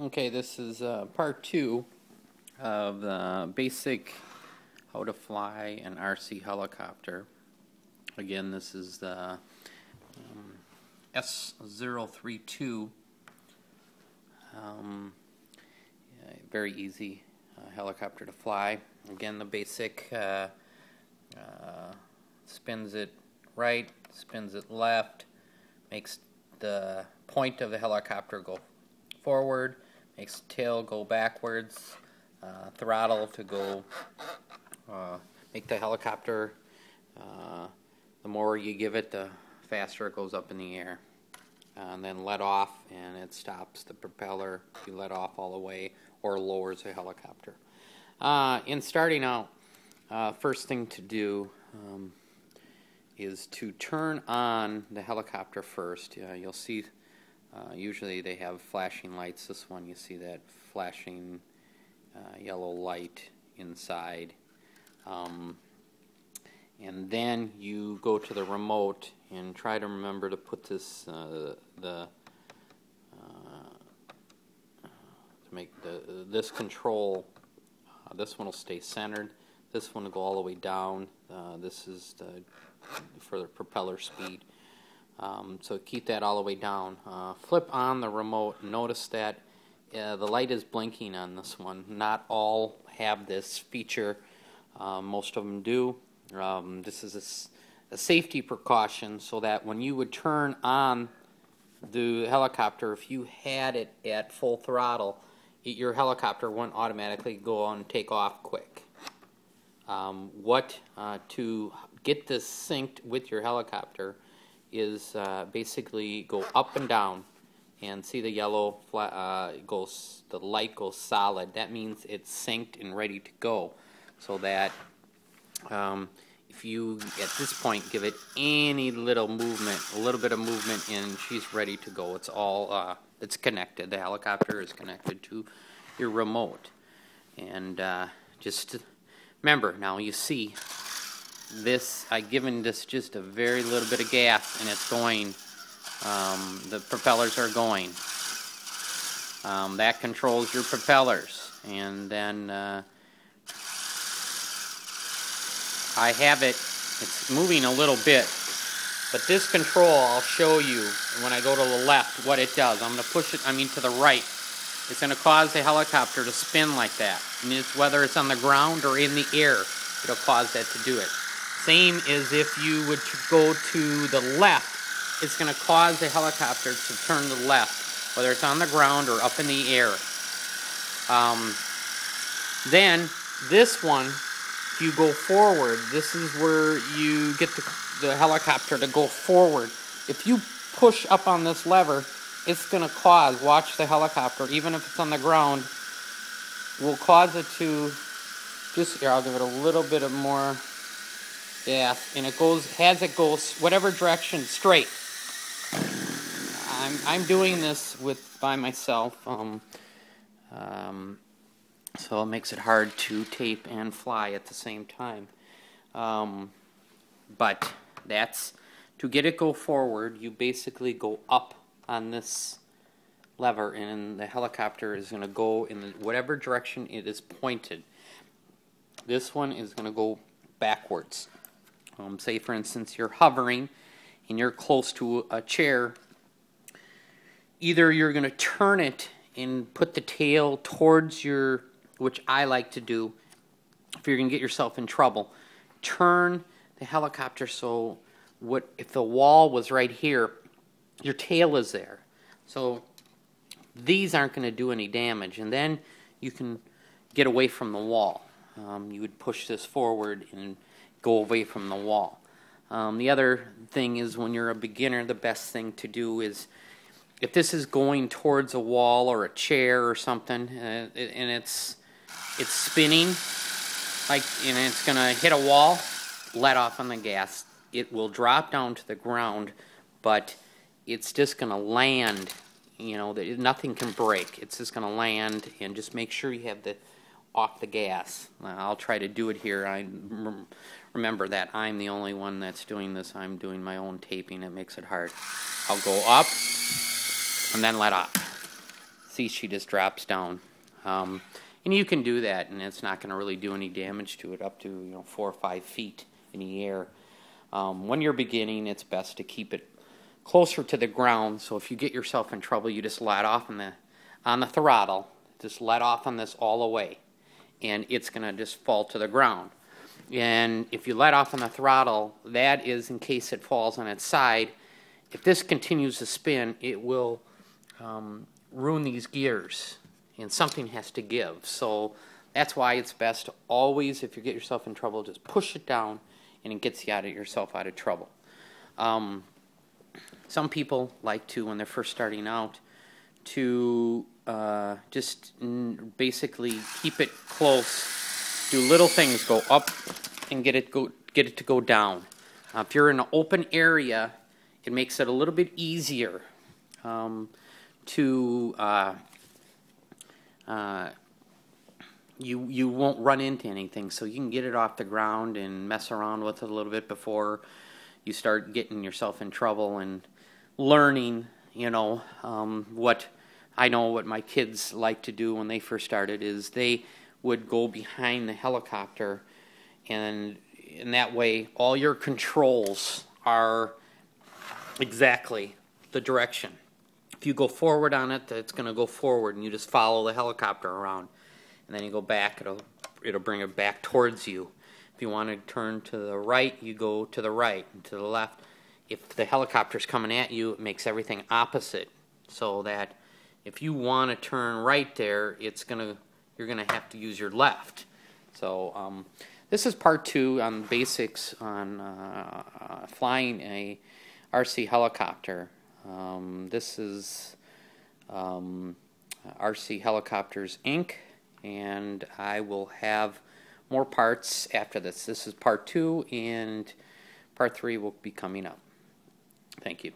Okay, this is part 2 of the basic how to fly an RC helicopter. Again, this is the S032. Very easy helicopter to fly. Again, the basic spins it right, spins it left, makes the point of the helicopter go forward, makes the tail go backwards, throttle to go make the helicopter, the more you give it, the faster it goes up in the air. And then let off and it stops the propeller if you let off all the way, or lowers the helicopter. In starting out, first thing to do is to turn on the helicopter first. You'll see usually they have flashing lights. This one, you see that flashing yellow light inside. And then you go to the remote and try to remember to put this to make this control. This one will stay centered. This one will go all the way down. This is for the propeller speed. So keep that all the way down. Flip on the remote. Notice that the light is blinking on this one. Not all have this feature. Most of them do. This is a safety precaution so that when you would turn on the helicopter, if you had it at full throttle, your helicopter wouldn't automatically go on and take off quick. To get this synced with your helicopter is basically go up and down and see the yellow the light goes solid. That means it's synced and ready to go, so that if you at this point give it any little movement, a little bit of movement, and she's ready to go. It's all it's connected. The helicopter is connected to your remote. And just remember, now you see this, I've given this just a very little bit of gas and it's going. The propellers are going. That controls your propellers. And then I have it's moving a little bit, but this control, I'll show you when I go to the left what it does. I'm going to push it, to the right. It's going to cause the helicopter to spin like that. And whether it's on the ground or in the air, it'll cause that to do it. Same as if you would go to the left, it's going to cause the helicopter to turn to the left, whether it's on the ground or up in the air. Then this one, if you go forward, this is where you get the helicopter to go forward. If you push up on this lever, it's going to cause, watch the helicopter, even if it's on the ground, will cause it to, just here, I'll give it a little bit of more gas, and it has it go whatever direction, straight. I'm doing this by myself, so it makes it hard to tape and fly at the same time. But that's, to get it go forward, you basically go up on this lever and the helicopter is going to go in whatever direction it is pointed. This one is going to go backwards. Say for instance you're hovering and you're close to a chair. Either you're going to turn it and put the tail towards your, which I like to do if you're going to get yourself in trouble. Turn the helicopter so if the wall was right here, your tail is there. So these aren't going to do any damage, and then you can get away from the wall. You would push this forward and go away from the wall. The other thing is, when you're a beginner, the best thing to do is, if this is going towards a wall or a chair or something, and it's spinning, and it's going to hit a wall, let off on the gas. It will drop down to the ground, but it's just going to land. Nothing can break. It's just going to land, and just make sure you have off the gas. I'll try to do it here. I remember that I'm the only one that's doing this. I'm doing my own taping. It makes it hard. I'll go up and then let off. See, she just drops down. And you can do that, and it's not going to really do any damage to it up to 4 or 5 feet in the air. When you're beginning, it's best to keep it closer to the ground. So if you get yourself in trouble, you just let off on the throttle. Just let off on this all the way, and it's going to just fall to the ground. And if you let off on the throttle, that is in case it falls on its side. If this continues to spin, it will ruin these gears, and something has to give. So that's why it's best to always, if you get yourself in trouble, just push it down, and it gets you yourself out of trouble. Some people like to, when they're first starting out, to just basically keep it close, do little things, go up and get it to go down. If you're in an open area, it makes it a little bit easier to you won't run into anything, so you can get it off the ground and mess around with it a little bit before you start getting yourself in trouble and learning. What I know what my kids like to do when they first started is they would go behind the helicopter, and in that way all your controls are exactly the direction. If you go forward on it, it's going to go forward, and you just follow the helicopter around. And then you go back, it'll bring it back towards you. If you want to turn to the right, you go to the right, and to the left. If the helicopter's coming at you, it makes everything opposite, so that if you want to turn right there, you're gonna have to use your left. So this is part 2 on basics on flying a RC helicopter. This is TheRChelicopters Inc., and I will have more parts after this. This is part 2, and part 3 will be coming up. Thank you.